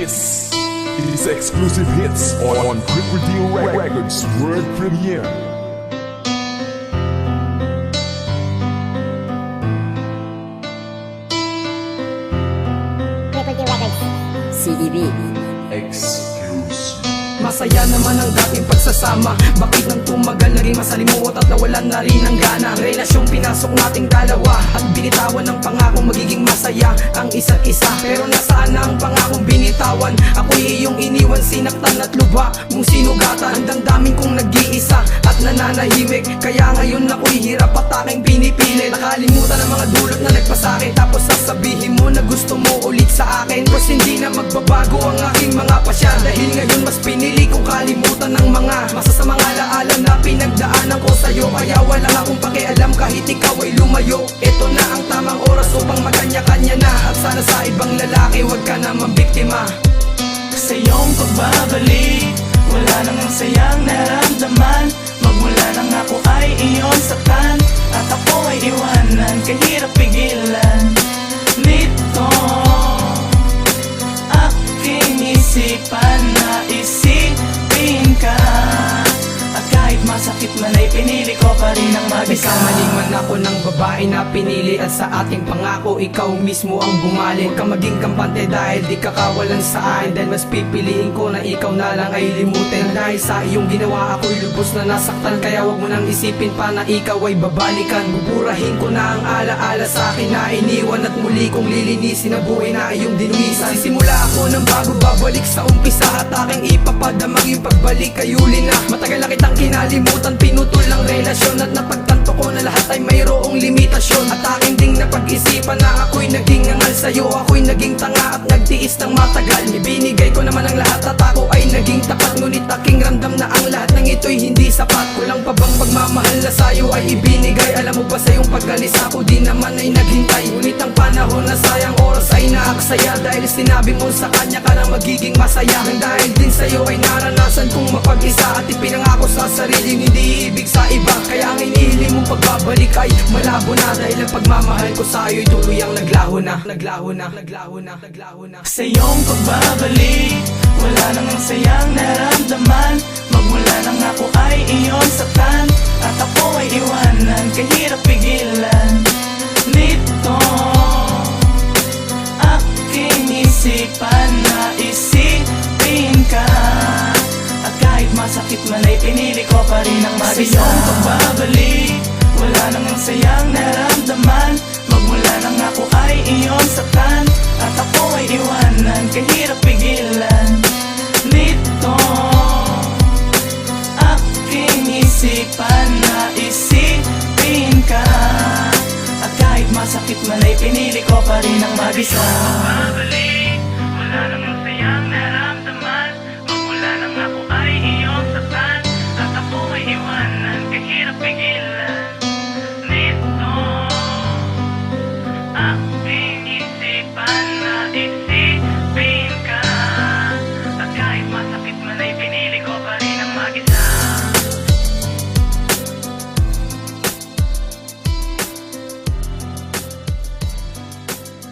This is exclusive hits on Cripple Deal Records World Premiere. Cripple Deal Records CDB. Masaya naman ang dating pagsasama. Bakit nang tumagal naging masalimuot at nawalan na rin ng gana? Relasyong pinasok nating dalawa at binitawan ng pangakong magiging masaya ang isa't isa. Pero nasaan na ang pangakong binitawan? Ako'y iyong iniwan, sinaktan at luba mong sinugatan. Ang damdamin kong nag-iisa at nananahimik, kaya ngayon ako'y hirap at aking pinipilit. Nakalimutan ang mga dulot na nagpasakit, tapos sasabihin mo na gusto mo ulit sa akin. Pues hindi na magbabago ang aking mga pasya, dahil ngayon mas pinili kong kalimutan ng mga masasamang alaala na pinagdaanan ko sa'yo. Kaya wala akong pakialam kahit ikaw ay lumayo. Ito na ang tamang oras upang magkanya-kanya na, at sana sa ibang lalaki wag ka na mambiktima. Sa iyong pagbabalik, wala nang ang sayang naramdaman. Magmula nang ako ay iyong saktan, at ako ay iwanan, kahirap pigilan. Nito aking isipan na isipin ka, at kahit masakit man ay pinili ko pa rin ang mag-isa. Nagkamaling man ako ng babae na pinili, at sa ating pangako ikaw mismo ang bumalik. Huwag ka maging kampante dahil di ka kawalan sa akin, dahil mas pipiliin ko na ikaw na lang ay limutin. Dahil sa iyong ginawa ako'y lubos na nasaktan, kaya wag mo nang isipin pa na ikaw ay babalikan. Buburahin ko na ang alaala sa akin na iniwan, at muli kong lilinisin ang buhay na iyong dinuwisan. Sisimula ako ng bago, babalik sa umpisa, at aking ipapadamang yung pagbalik ay uli na. Matagal na kitang kinalimutan, pinutol ang relasyon, at napagtanto ko na lahat ay mayroong limitasyon. At aking ding napag-isipan na ako'y naging angal sa'yo. Ako'y naging tanga at nagtiis ng matagal. Ibinigay ko naman ang lahat at ako ay naging tapat, ngunit aking ramdam na ang lahat ng ito'y hindi sapat. Kulang pa bang pagmamahal na sa'yo ay ibinigay? Alam mo ba sa iyong pag-alis ako di naman ay naghintay, ngunit ang panahon na sayang oras ay naaksaya, dahil sinabi mo sa kanya ka na magiging masaya. Nang dahil din sa'yo ay naranasan kong mapag-isa, at ipinangako sa sarili hindi ibig sa iba. Kaya ang inihiling mong pagbabalik ay malabo na, dahil ang pagmamahal ko sa'yo'y tuluyang naglaho na. Sa iyong pagbabalik, wala nang ang sayang naramdaman. Magmula nang ako ay iyong saktan, at ako ay iwanan, kahirap pigilan. Nito aking isipan na isipin ka, at kahit masakit man ay pinili ko pa rin ang mag-isa. Sa iyong pagbabalik, wala nang ang sayang naramdaman. Magmula nang ako ay iyong saktan, at ako ay iwanan, kahirap pigilan. Nito aking isipan na isipin ka, at kahit masakit man ay pinili ko pa rin ang mag-isa.